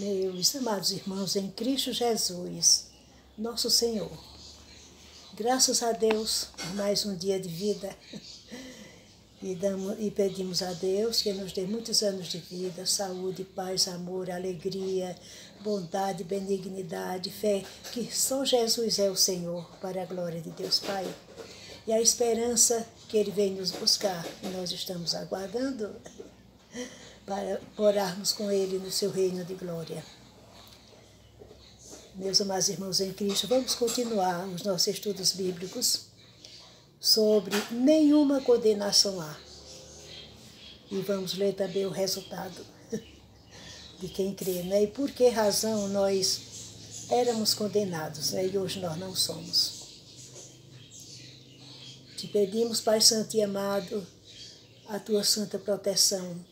Meus amados irmãos em Cristo Jesus, nosso Senhor, graças a Deus por mais um dia de vida e pedimos a Deus que nos dê muitos anos de vida, saúde, paz, amor, alegria, bondade, benignidade, fé, que só Jesus é o Senhor, para a glória de Deus Pai. E a esperança que Ele vem nos buscar, e nós estamos aguardando para orarmos com Ele no seu reino de glória. Meus amados irmãos em Cristo, vamos continuar os nossos estudos bíblicos sobre nenhuma condenação há. E vamos ler também o resultado de quem crê, né? E por que razão nós éramos condenados, né? E hoje nós não somos. Te pedimos, Pai Santo e amado, a tua santa proteção.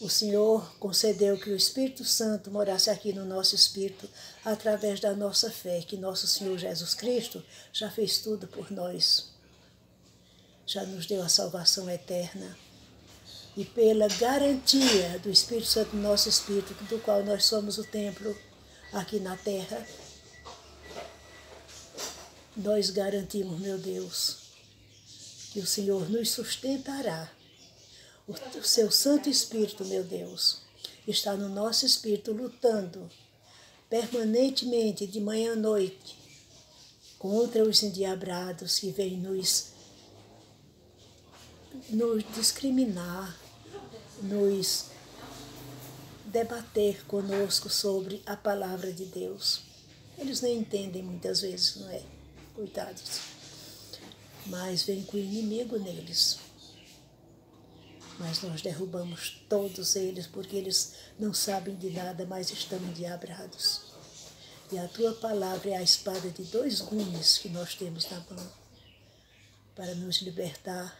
O Senhor concedeu que o Espírito Santo morasse aqui no nosso espírito através da nossa fé, que nosso Senhor Jesus Cristo já fez tudo por nós. Já nos deu a salvação eterna. E pela garantia do Espírito Santo no nosso espírito, do qual nós somos o templo aqui na terra, nós garantimos, meu Deus, que o Senhor nos sustentará. O seu Santo Espírito, meu Deus, está no nosso espírito lutando permanentemente, de manhã à noite, contra os endiabrados que vêm nos discriminar, nos debater conosco sobre a palavra de Deus. Eles nem entendem muitas vezes, não é? Coitados. Mas vem com o inimigo neles. Mas nós derrubamos todos eles, porque eles não sabem de nada, mas estão endiabrados. E a tua palavra é a espada de 2 gumes que nós temos na mão, para nos libertar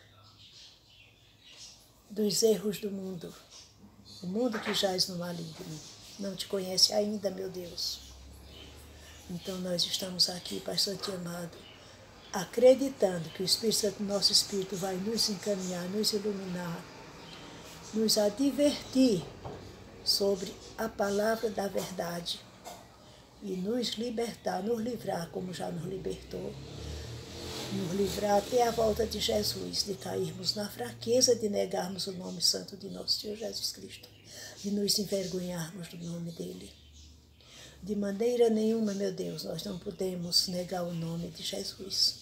dos erros do mundo, o mundo que jaz no maligno. Não te conhece ainda, meu Deus. Então nós estamos aqui, Pai Santo e amado, acreditando que o Espírito Santo do nosso espírito vai nos encaminhar, nos iluminar, nos advertir sobre a palavra da verdade e nos libertar, nos livrar, como já nos libertou, nos livrar até a volta de Jesus, de cairmos na fraqueza de negarmos o nome santo de nosso Senhor Jesus Cristo, de nos envergonharmos do nome dele. De maneira nenhuma, meu Deus, nós não podemos negar o nome de Jesus.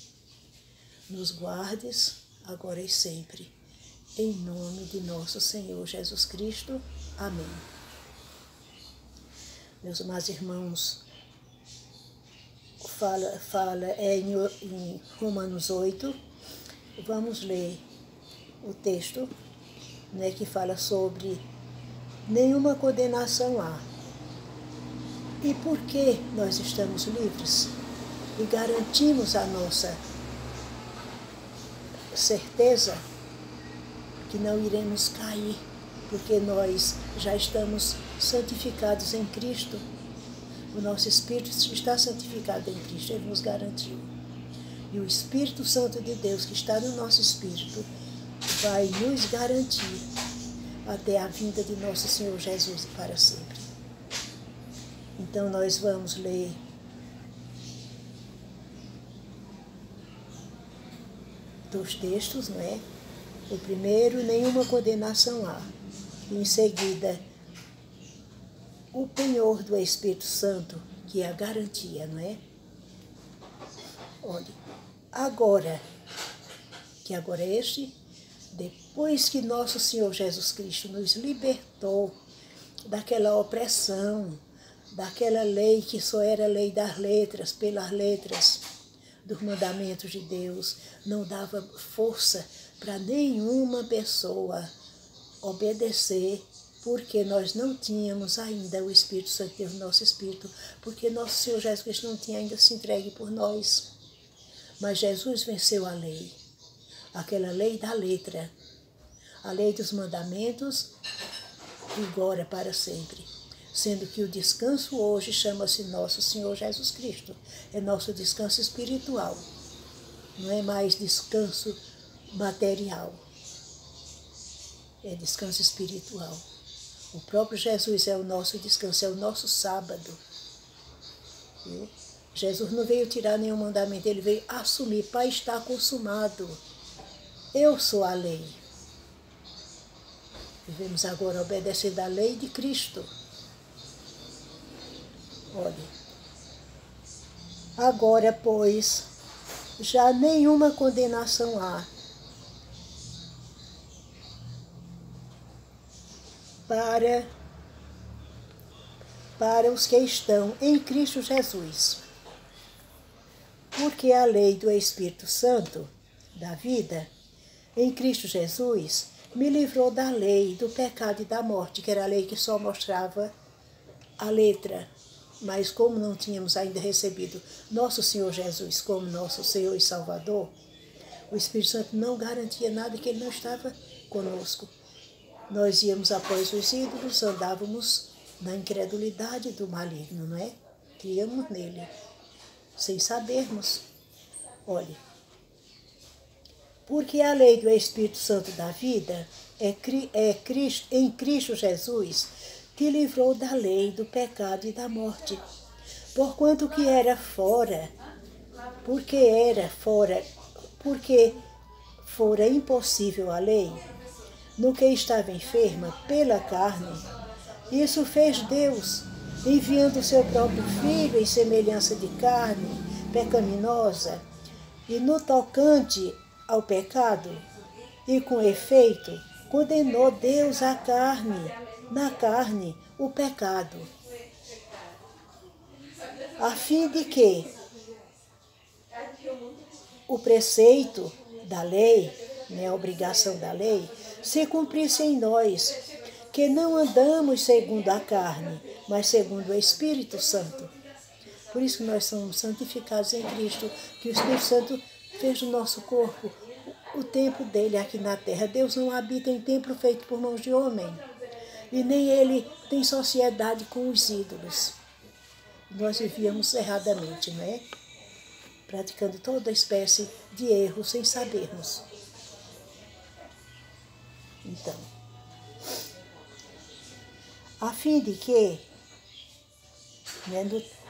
Nos guardes agora e sempre. Em nome de nosso Senhor Jesus Cristo. Amém. Meus amados irmãos, fala em Romanos 8. Vamos ler o texto, né, que fala sobre nenhuma condenação há. E por que nós estamos livres? E garantimos a nossa certeza que não iremos cair, porque nós já estamos santificados em Cristo. O nosso Espírito está santificado em Cristo, Ele nos garantiu. E o Espírito Santo de Deus, que está no nosso Espírito, vai nos garantir até a vinda de nosso Senhor Jesus para sempre. Então nós vamos ler dois textos, não é? O primeiro, nenhuma condenação há. E em seguida, o penhor do Espírito Santo, que é a garantia, não é? Olha, agora, que agora é este, depois que nosso Senhor Jesus Cristo nos libertou daquela opressão, daquela lei que só era lei das letras, pelas letras dos mandamentos de Deus, não dava força para nenhuma pessoa obedecer, porque nós não tínhamos ainda o Espírito Santo de Deus no nosso espírito, porque nosso Senhor Jesus Cristo não tinha ainda se entregue por nós. Mas Jesus venceu a lei, aquela lei da letra, a lei dos mandamentos, vigora para sempre. Sendo que o descanso hoje chama-se nosso Senhor Jesus Cristo, é nosso descanso espiritual, não é mais descanso material, é descanso espiritual. O próprio Jesus é o nosso descanso, é o nosso sábado. Viu? Jesus não veio tirar nenhum mandamento, ele veio assumir, Pai, está consumado. Eu sou a lei. Devemos agora obedecer da lei de Cristo. Olha, agora, pois, já nenhuma condenação há para os que estão em Cristo Jesus. Porque a lei do Espírito Santo, da vida, em Cristo Jesus, me livrou da lei, do pecado e da morte, que era a lei que só mostrava a letra. Mas como não tínhamos ainda recebido nosso Senhor Jesus como nosso Senhor e Salvador, o Espírito Santo não garantia nada, que ele não estava conosco. Nós íamos após os ídolos, andávamos na incredulidade do maligno, não é? Criamos nele, sem sabermos. Olhe, porque a lei do Espírito Santo da vida em Cristo Jesus te livrou da lei, do pecado e da morte. Porquanto que era fora, porque fora impossível a lei, no que estava enferma pela carne, isso fez Deus, enviando o seu próprio Filho em semelhança de carne pecaminosa, e no tocante ao pecado, e com efeito, condenou Deus a carne, na carne, o pecado, a fim de que o preceito da lei, né, a obrigação da lei, se cumprisse em nós, que não andamos segundo a carne, mas segundo o Espírito Santo. Por isso que nós somos santificados em Cristo, que o Espírito Santo fez do nosso corpo o templo dele aqui na terra. Deus não habita em templo feito por mãos de homem, e nem ele tem sociedade com os ídolos. Nós vivíamos erradamente, não é? Praticando toda espécie de erro sem sabermos. Então, a fim de que,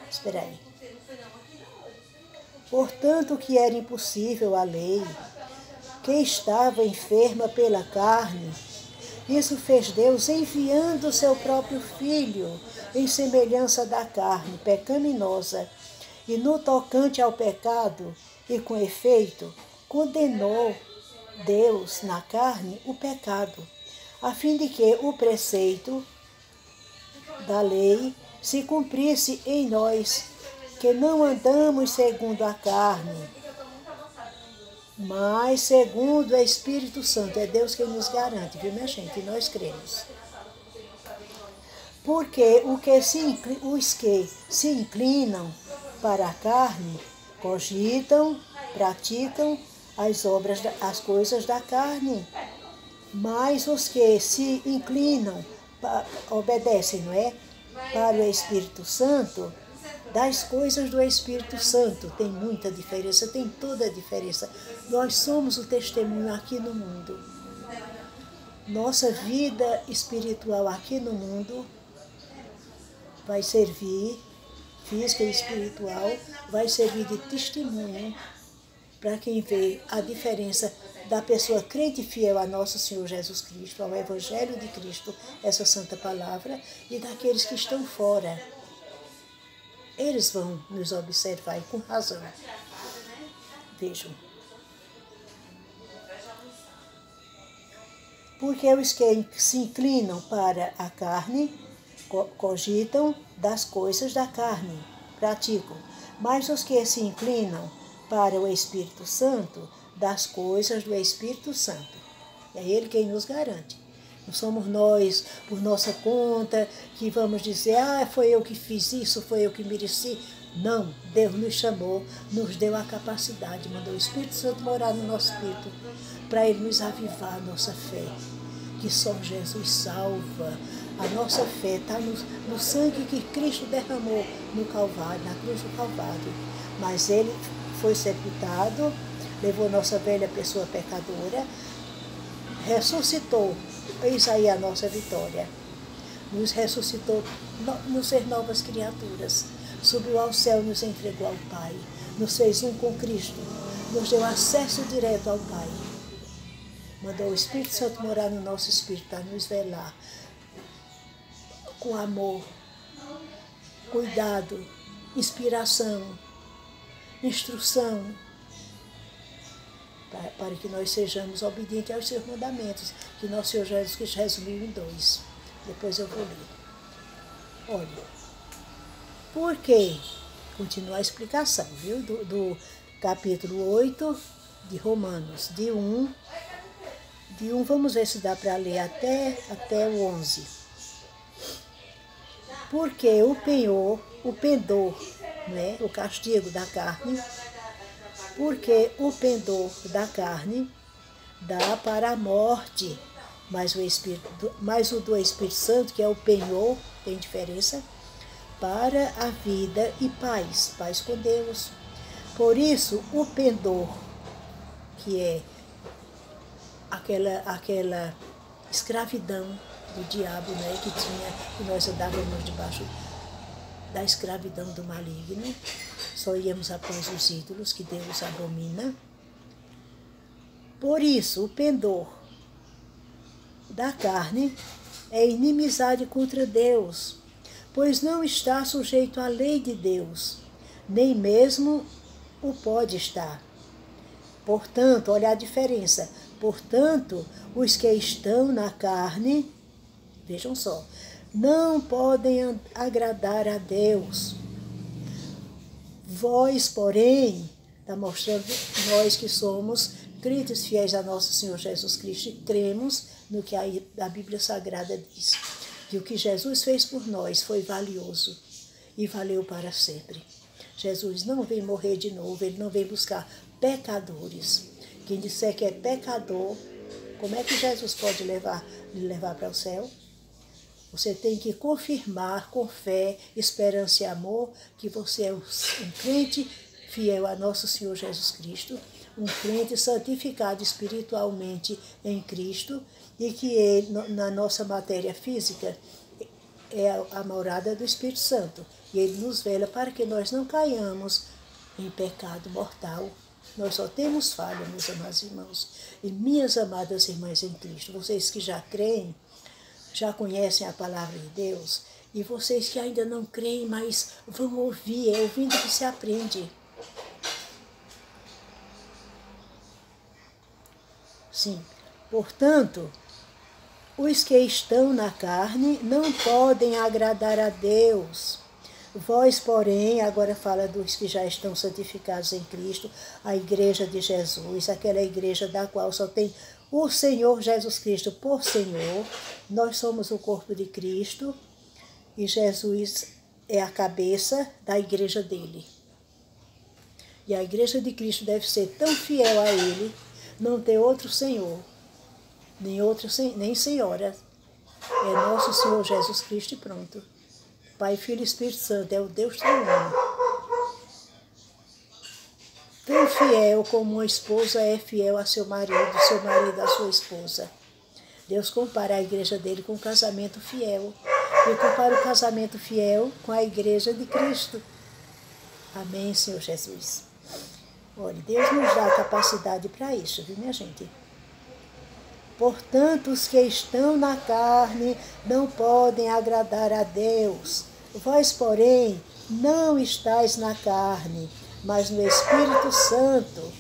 espera aí, portanto que era impossível a lei, que estava enferma pela carne, isso fez Deus enviando o seu próprio Filho em semelhança da carne pecaminosa, e no tocante ao pecado, e com efeito, condenou Deus na carne o pecado, a fim de que o preceito da lei se cumprisse em nós, que não andamos segundo a carne, mas segundo o Espírito Santo. É Deus quem nos garante, viu, minha gente? E nós cremos. Porque os que se inclinam para a carne cogitam, praticam as coisas da carne, mas os que se inclinam, obedecem, não é? Para o Espírito Santo, das coisas do Espírito Santo. Tem muita diferença, tem toda a diferença. Nós somos o testemunho aqui no mundo. Nossa vida espiritual aqui no mundo vai servir, física e espiritual, vai servir de testemunho para quem vê a diferença da pessoa crente e fiel a nosso Senhor Jesus Cristo, ao Evangelho de Cristo, essa santa palavra, e daqueles que estão fora. Eles vão nos observar e com razão. Vejam. Porque os que se inclinam para a carne cogitam das coisas da carne, praticam. Mas os que se inclinam para o Espírito Santo, das coisas do Espírito Santo. É Ele quem nos garante. Não somos nós, por nossa conta, que vamos dizer, foi eu que fiz isso, foi eu que mereci. Não, Deus nos chamou, nos deu a capacidade, mandou o Espírito Santo morar no nosso espírito, para Ele nos avivar a nossa fé, que só Jesus salva. A nossa fé está no sangue que Cristo derramou no Calvário, na cruz do Calvário. Mas Ele foi sepultado, levou nossa velha pessoa pecadora, ressuscitou. Eis aí a nossa vitória. nos ressuscitou, nos fez novas criaturas, subiu ao céu e nos entregou ao Pai, nos fez um com Cristo, nos deu acesso direto ao Pai. Mandou o Espírito Santo morar no nosso espírito para nos velar com amor, cuidado, inspiração, instrução, para que nós sejamos obedientes aos seus mandamentos, que nosso Senhor Jesus Cristo resumiu em 2. Depois eu vou ler. Olha, por quê? Continua a explicação, viu? Do capítulo 8 de Romanos, de 1, vamos ver se dá para ler até o 11. Porque o pendor, né, o castigo da carne, porque o pendor da carne dá para a morte, mas o do Espírito Santo, que é o penhor, tem diferença, para a vida e paz com Deus. Por isso, o pendor, que é aquela escravidão do diabo, né, que nós andávamos debaixo da escravidão do maligno, só íamos após os ídolos que Deus abomina. Por isso, o pendor da carne é inimizade contra Deus, pois não está sujeito à lei de Deus, nem mesmo o pode estar. Portanto, olha a diferença. Portanto, os que estão na carne, vejam só, não podem agradar a Deus. Vós, porém, está mostrando nós que somos crentes fiéis a nosso Senhor Jesus Cristo e cremos no que a Bíblia Sagrada diz. Que o que Jesus fez por nós foi valioso e valeu para sempre. Jesus não vem morrer de novo, ele não vem buscar pecadores. Quem disser que é pecador, como é que Jesus pode lhe levar para o céu? Você tem que confirmar com fé, esperança e amor que você é um crente fiel a nosso Senhor Jesus Cristo, um crente santificado espiritualmente em Cristo e que ele, na nossa matéria física, é a morada do Espírito Santo. E ele nos vela para que nós não caiamos em pecado mortal. Nós só temos falha, meus amados irmãos. E minhas amadas irmãs em Cristo, vocês que já creem, já conhecem a palavra de Deus, e vocês que ainda não creem, mas vão ouvir, é ouvindo que se aprende. Sim, portanto, os que estão na carne não podem agradar a Deus. Vós, porém, agora fala dos que já estão santificados em Cristo, a igreja de Jesus, aquela igreja da qual só tem o Senhor Jesus Cristo por Senhor. Nós somos o corpo de Cristo e Jesus é a cabeça da igreja dele. E a igreja de Cristo deve ser tão fiel a ele, não ter outro Senhor, nem senhora. É nosso Senhor Jesus Cristo e pronto. Pai, Filho e Espírito Santo, é o Deus triuno. Tão fiel como uma esposa é fiel a seu marido a sua esposa. Deus compara a igreja dele com um casamento fiel. E compara o casamento fiel com a igreja de Cristo. Amém, Senhor Jesus. Olha, Deus nos dá a capacidade para isso, viu, minha gente? Portanto, os que estão na carne não podem agradar a Deus. Vós, porém, não estáis na carne, mas no Espírito Santo.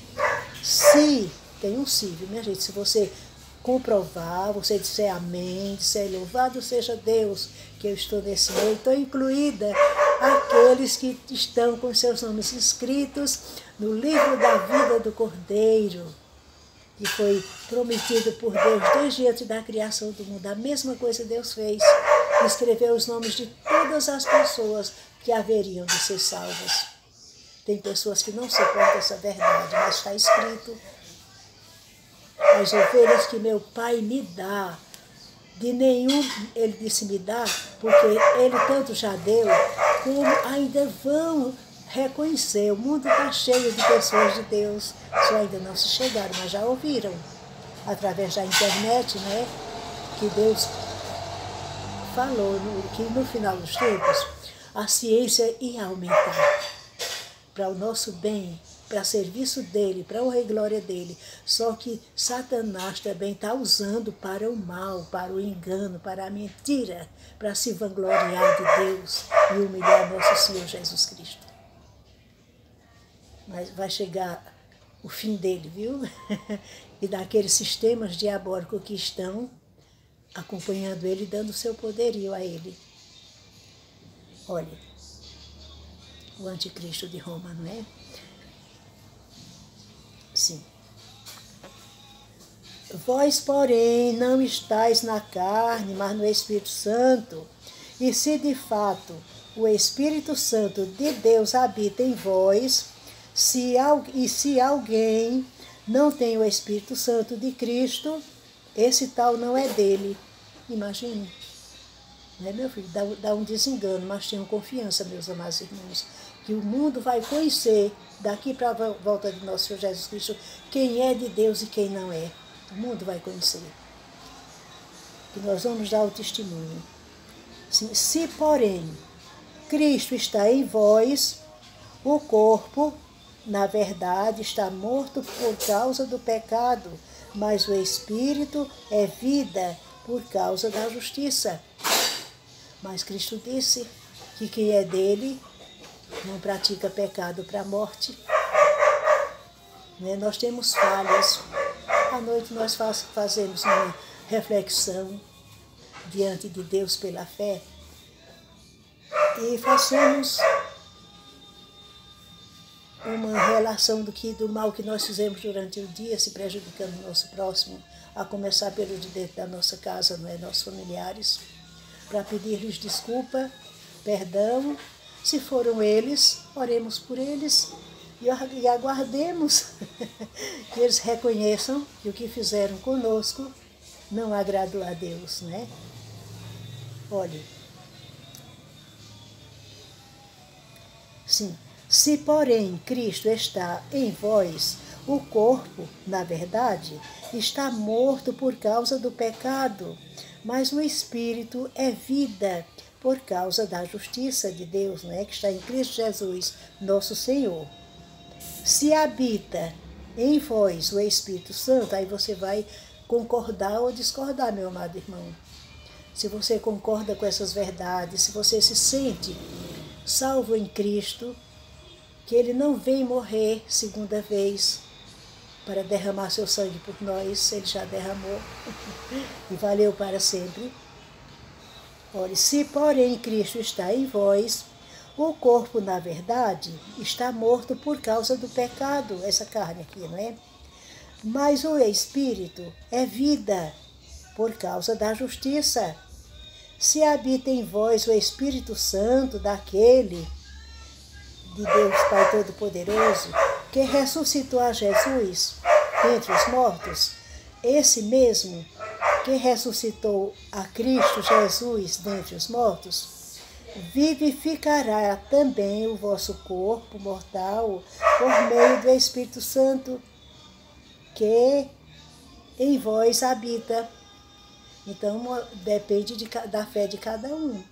Se, tem um se, viu, minha gente? Se você comprovar, você disser amém, disser louvado seja Deus, que eu estou nesse meio, estou incluída aqueles que estão com seus nomes inscritos no livro da vida do Cordeiro, que foi prometido por Deus desde antes da criação do mundo. A mesma coisa Deus fez, escreveu os nomes de todas as pessoas que haveriam de ser salvas. Tem pessoas que não suportam essa verdade, mas está escrito: as ovelhas que meu Pai me dá, de nenhum, ele disse me dá, porque ele tanto já deu, como ainda vão reconhecer. O mundo está cheio de pessoas de Deus, só ainda não se chegaram, mas já ouviram, através da internet, né, que Deus falou que no final dos tempos a ciência ia aumentar para o nosso bem, para serviço dele, para a honra e glória dele. Só que Satanás também está usando para o mal, para o engano, para a mentira, para se vangloriar de Deus e humilhar nosso Senhor Jesus Cristo. Mas vai chegar o fim dele, viu? E daqueles sistemas diabólicos que estão acompanhando ele, dando seu poderio a ele. Olha, o anticristo de Roma, não é? Sim. Vós, porém, não estáis na carne, mas no Espírito Santo. E se de fato o Espírito Santo de Deus habita em vós, se alguém não tem o Espírito Santo de Cristo, esse tal não é dele. Imagine. Não é, meu filho? Dá um desengano, mas tenham confiança, meus amados irmãos, que o mundo vai conhecer, daqui para a volta de nosso Senhor Jesus Cristo, quem é de Deus e quem não é. O mundo vai conhecer. E nós vamos dar o testemunho. Se, porém, Cristo está em vós, o corpo, na verdade, está morto por causa do pecado, mas o Espírito é vida por causa da justiça. Mas Cristo disse que quem é dele não pratica pecado para a morte. Né? Nós temos falhas. À noite nós fazemos uma reflexão diante de Deus pela fé e fazemos uma relação do mal que nós fizemos durante o dia, se prejudicando o nosso próximo, a começar pelo de dentro da nossa casa, não é? Nossos familiares, para pedir-lhes desculpa, perdão. Se foram eles, oremos por eles e aguardemos que eles reconheçam que o que fizeram conosco não agradou a Deus, né? Olhe, sim, se porém Cristo está em vós, o corpo, na verdade, está morto por causa do pecado, mas o Espírito é vida por causa da justiça de Deus, né, que está em Cristo Jesus, nosso Senhor. Se habita em vós o Espírito Santo, aí você vai concordar ou discordar, meu amado irmão. Se você concorda com essas verdades, se você se sente salvo em Cristo, que Ele não vem morrer segunda vez para derramar seu sangue por nós, Ele já derramou e valeu para sempre. Olha, se porém Cristo está em vós, o corpo, na verdade, está morto por causa do pecado, essa carne aqui, não é? Mas o Espírito é vida por causa da justiça. Se habita em vós o Espírito Santo daquele de Deus Pai Todo-Poderoso, que ressuscitou a Jesus dentre os mortos, esse mesmo que ressuscitou a Cristo Jesus dentre os mortos, vivificará também o vosso corpo mortal por meio do Espírito Santo, que em vós habita. Então, depende da fé de cada um.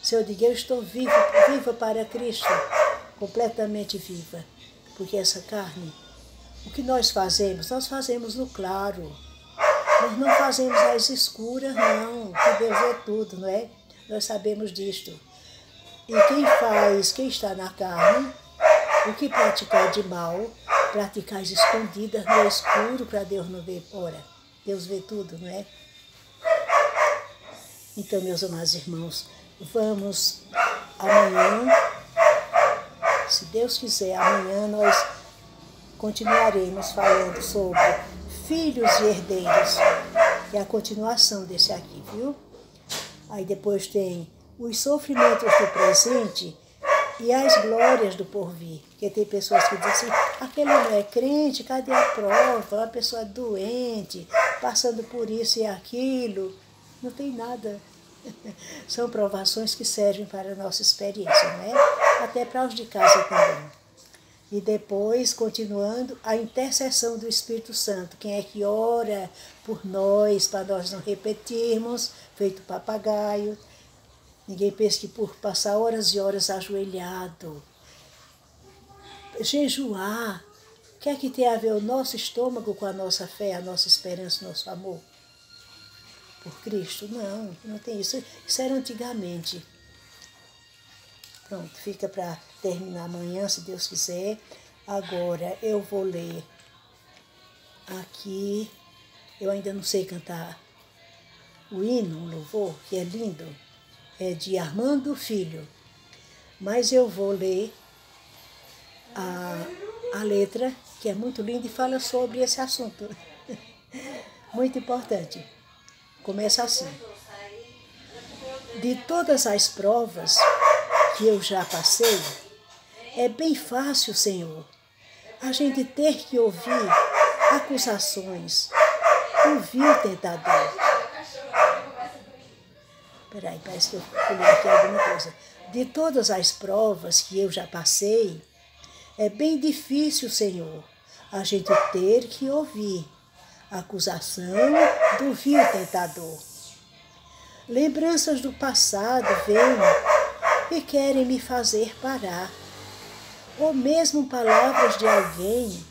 Se eu digo, eu estou viva para Cristo, completamente viva, porque essa carne, o que nós fazemos no claro. Nós não fazemos às escuras, não, que Deus é tudo, não é? Nós sabemos disto. E quem está na carne, o que praticar de mal, praticar as escondidas no escuro, para Deus não ver. Ora, Deus vê tudo, não é? Então, meus amados irmãos, vamos amanhã, se Deus quiser, amanhã nós continuaremos falando sobre filhos e herdeiros, que é a continuação desse aqui, viu? Aí depois tem os sofrimentos do presente e as glórias do porvir. Porque tem pessoas que dizem assim, aquele não é crente, cadê a prova? Uma pessoa doente, passando por isso e aquilo. Não tem nada. São provações que servem para a nossa experiência, não é? Até para os de casa também. E depois, continuando, a intercessão do Espírito Santo. Quem é que ora por nós, para nós não repetirmos, feito papagaio. Ninguém pensa que por passar horas e horas ajoelhado, jejuar, o que é que tem a ver o nosso estômago com a nossa fé, a nossa esperança, o nosso amor? Por Cristo? Não, não tem isso. Isso era antigamente. Pronto, fica para terminar amanhã, se Deus quiser. Agora eu vou ler aqui. Eu ainda não sei cantar o hino, o louvor, que é lindo. É de Armando Filho. Mas eu vou ler a letra, que é muito linda e fala sobre esse assunto. Muito importante. Começa assim. De todas as provas que eu já passei, é bem fácil, Senhor, a gente ter que ouvir acusações do vil tentador. Peraí, parece que eu pulei aqui alguma coisa. De todas as provas que eu já passei, é bem difícil, Senhor, a gente ter que ouvir a acusação do vil tentador. Lembranças do passado vêm e querem me fazer parar. Ou mesmo palavras de alguém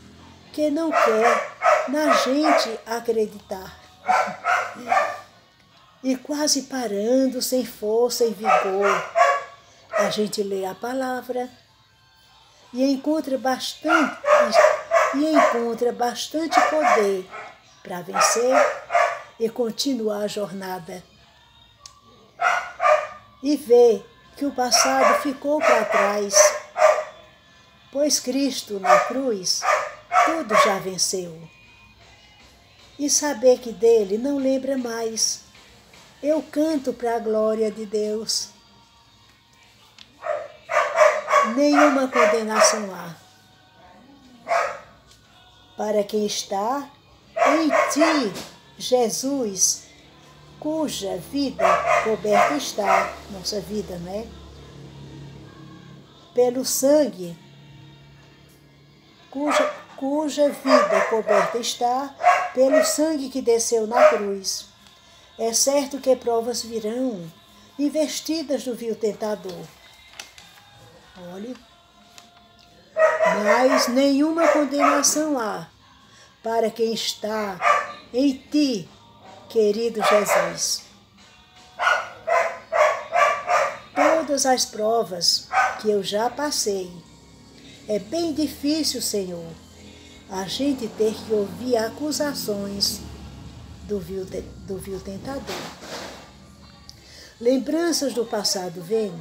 que não quer na gente acreditar. E quase parando, sem força e vigor, a gente lê a palavra e encontra bastante poder para vencer e continuar a jornada. E vê que o passado ficou para trás, pois Cristo na cruz tudo já venceu. E saber que dele não lembra mais, eu canto para a glória de Deus. Nenhuma condenação há para quem está em ti, Jesus, cuja vida coberta está, nossa vida, né? Pelo sangue, cuja vida coberta está, pelo sangue que desceu na cruz. É certo que provas virão, investidas do vil tentador. Olhe, mas nenhuma condenação há para quem está em ti, querido Jesus. Todas as provas que eu já passei, é bem difícil, Senhor, a gente ter que ouvir acusações do vil tentador. Lembranças do passado vêm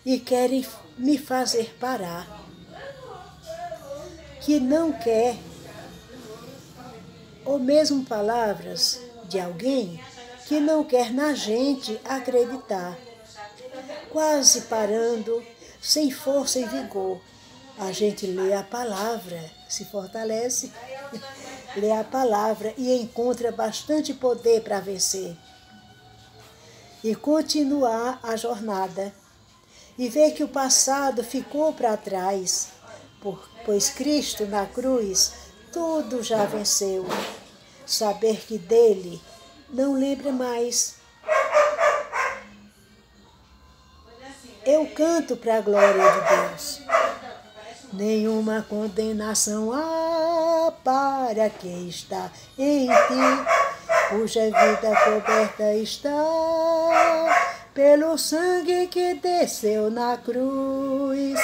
e querem me fazer parar, que não quer, ou mesmo palavras de alguém que não quer na gente acreditar. Quase parando, sem força e vigor, a gente lê a palavra, se fortalece, lê a palavra e encontra bastante poder para vencer. E continuar a jornada. E ver que o passado ficou para trás, pois Cristo na cruz tudo já venceu. Saber que dele não lembra mais. Eu canto para a glória de Deus. Nenhuma condenação há para quem está em ti, cuja vida coberta está pelo sangue que desceu na cruz.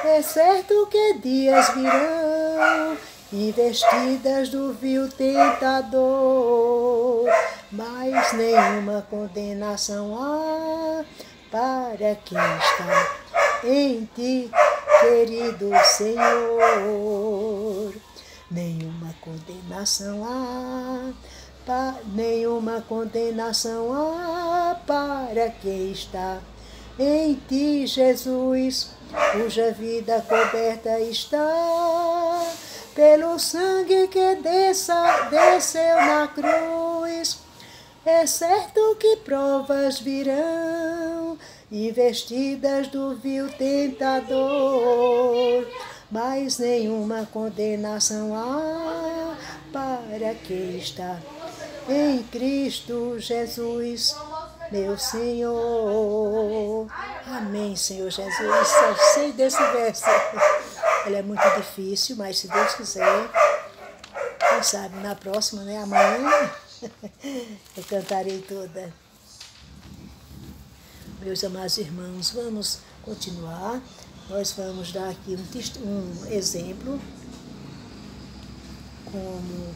É certo que dias virão, investidas do vil tentador, mas nenhuma condenação há para quem está em ti, querido Senhor. Nenhuma condenação há, nenhuma condenação há para quem está em ti, Jesus, cuja vida coberta está pelo sangue que desceu na cruz. É certo que provas virão, investidas do vil tentador, mas nenhuma condenação há para quem está em Cristo Jesus, meu Senhor. Amém, Senhor Jesus. Só sei desse verso. Ele é muito difícil, mas se Deus quiser, quem sabe na próxima, né? Amanhã eu cantarei toda. Meus amados irmãos, vamos continuar. Nós vamos dar aqui um exemplo como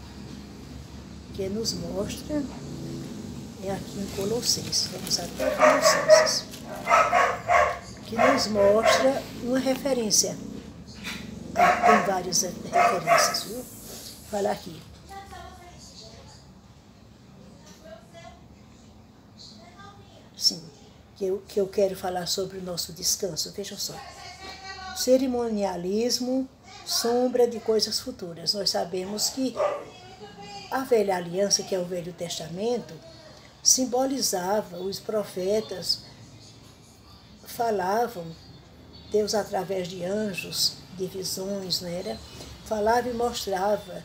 que nos mostra, é aqui em Colossenses. Vamos até Colossenses, que nos mostra uma referência. Tem várias referências, viu? Fala aqui. Sim, que eu quero falar sobre o nosso descanso. Vejam só. Cerimonialismo, sombra de coisas futuras. Nós sabemos que a velha aliança, que é o Velho Testamento, simbolizava, os profetas falavam, Deus através de anjos, de visões, não era? Falava e mostrava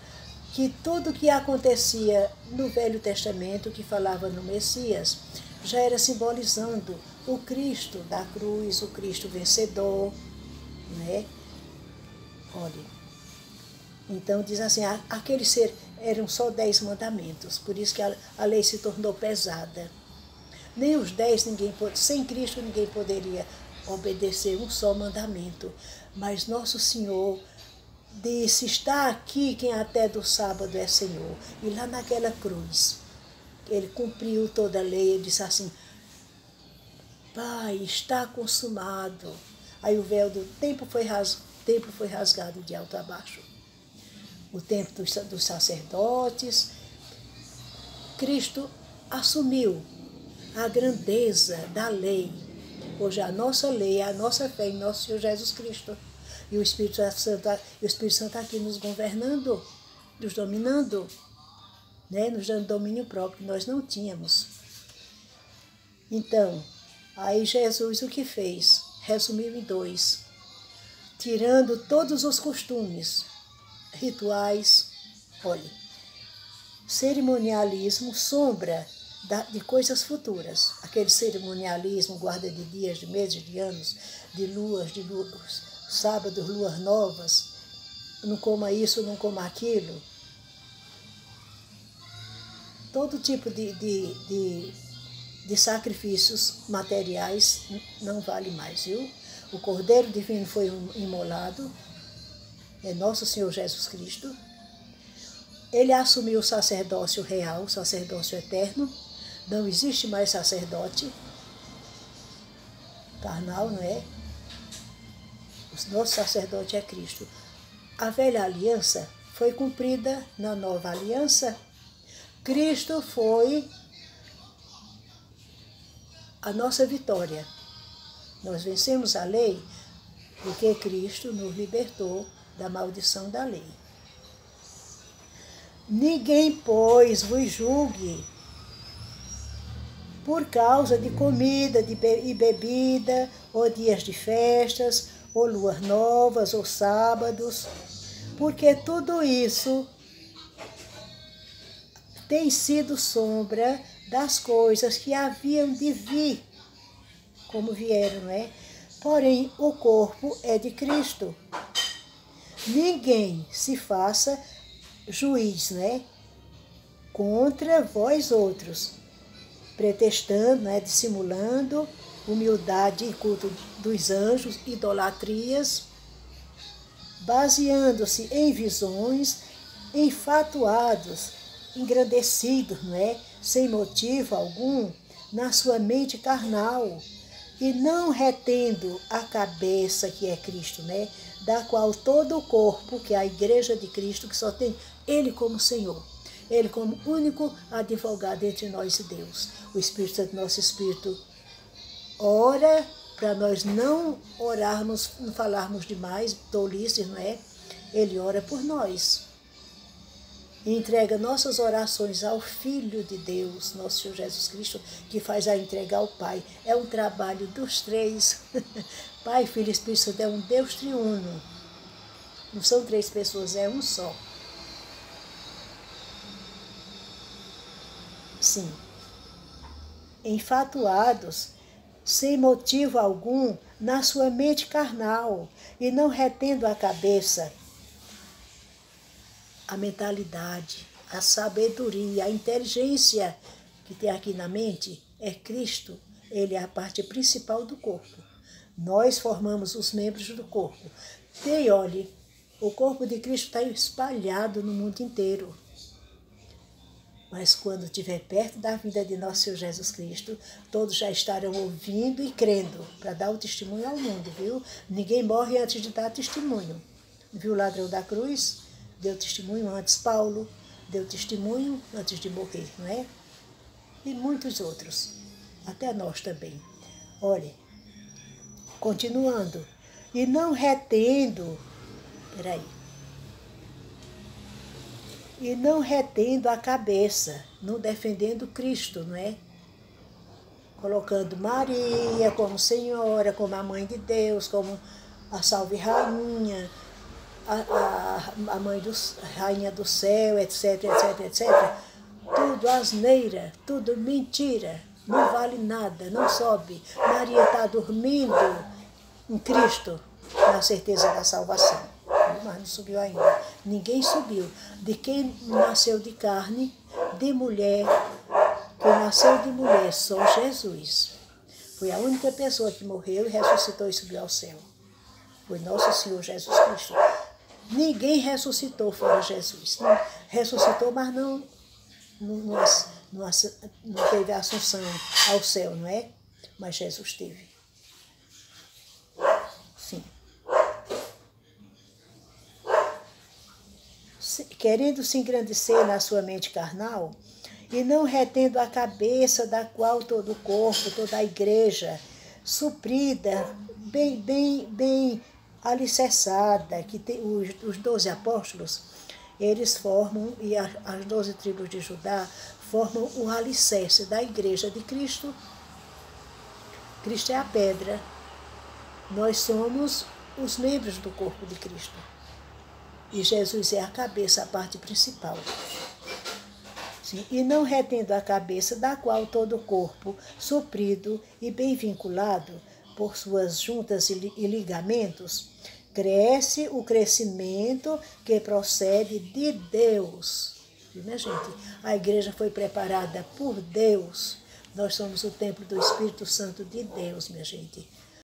que tudo que acontecia no Velho Testamento, que falava no Messias, já era simbolizando o Cristo da cruz, o Cristo vencedor, né? Olha, então diz assim, aqueles eram só 10 mandamentos, por isso que a lei se tornou pesada. Nem os 10, sem Cristo ninguém poderia obedecer um só mandamento. Mas nosso Senhor disse, está aqui quem até do sábado é Senhor. E lá naquela cruz, ele cumpriu toda a lei, ele disse assim, Pai, está consumado. Aí o véu do templo foi rasgado de alto a baixo. O templo dos sacerdotes. Cristo assumiu a grandeza da lei. Hoje a nossa lei é a nossa fé em nosso Senhor Jesus Cristo. E o Espírito Santo está aqui nos governando, nos dominando, né? Nos dando domínio próprio que nós não tínhamos. Então, aí Jesus o que fez? Resumiu em 2. Tirando todos os costumes, rituais, olha, cerimonialismo, sombra de coisas futuras. Aquele cerimonialismo, guarda de dias, de meses, de anos, de luas, sábados, luas novas, não coma isso, não coma aquilo. Todo tipo de sacrifícios materiais não vale mais, viu? O Cordeiro Divino foi imolado, é nosso Senhor Jesus Cristo. Ele assumiu o sacerdócio real, o sacerdócio eterno. Não existe mais sacerdote carnal, não é? O nosso sacerdote é Cristo. A velha aliança foi cumprida na nova aliança. Cristo foi a nossa vitória. Nós vencemos a lei porque Cristo nos libertou da maldição da lei. Ninguém, pois, vos julgue por causa de comida e bebida, ou dias de festas, ou luas novas, ou sábados, porque tudo isso tem sido sombra das coisas que haviam de vir, como vieram, não é? Porém, o corpo é de Cristo. Ninguém se faça juiz, né? Contra vós outros, pretextando, né? Dissimulando humildade e culto dos anjos, idolatrias, baseando-se em visões, enfatuados, engrandecidos, né? Sem motivo algum, na sua mente carnal, e não retendo a cabeça que é Cristo, né? Da qual todo o corpo, que é a igreja de Cristo, que só tem Ele como Senhor, Ele como único advogado entre nós e Deus. O Espírito Santo, nosso Espírito, ora para nós não orarmos, não falarmos demais, tolices, não é? Ele ora por nós. e entrega nossas orações ao Filho de Deus, nosso Senhor Jesus Cristo, que faz a entrega ao Pai. É um trabalho dos três. Pai, Filho e Espírito Santo é um Deus triuno. Não são três pessoas, é um só. Sim. Enfatuados, sem motivo algum, na sua mente carnal, e não retendo a cabeça, a mentalidade, a sabedoria, a inteligência que tem aqui na mente é Cristo. Ele é a parte principal do corpo. Nós formamos os membros do corpo. E olhe, o corpo de Cristo está espalhado no mundo inteiro. Mas quando estiver perto da vinda de nosso Senhor Jesus Cristo, todos já estarão ouvindo e crendo para dar o testemunho ao mundo, viu? Ninguém morre antes de dar testemunho. Viu o ladrão da cruz? Deu testemunho antes. Paulo deu testemunho antes de morrer, não é? E muitos outros. Até nós também. Olhe, continuando. E não retendo, e não retendo a cabeça, não defendendo Cristo, não é? Colocando Maria como Senhora, como a Mãe de Deus, como a Salve Rainha, a Mãe Rainha do Céu, etc, etc, etc. Tudo asneira, tudo mentira, não vale nada, não sobe. Maria está dormindo em Cristo, na certeza da salvação. Mas não subiu ainda. Ninguém subiu. De quem nasceu de carne, de mulher, quem nasceu de mulher, só Jesus. Foi a única pessoa que morreu e ressuscitou e subiu ao céu. Foi nosso Senhor Jesus Cristo. Ninguém ressuscitou fora Jesus. Não, ressuscitou, mas não teve a assunção ao céu, não é? Mas Jesus teve. Sim. Querendo se engrandecer na sua mente carnal, e não retendo a cabeça da qual todo o corpo, toda a igreja, suprida, bem alicerçada, que tem os 12 apóstolos, eles formam, e as 12 tribos de Judá, formam o alicerce da igreja de Cristo. Cristo é a pedra. Nós somos os membros do corpo de Cristo. E Jesus é a cabeça, a parte principal. Sim. E não retendo a cabeça, da qual todo o corpo, suprido e bem vinculado por suas juntas e ligamentos, cresce o crescimento que procede de Deus. Viu, minha gente? A igreja foi preparada por Deus. Nós somos o templo do Espírito Santo de Deus, minha gente.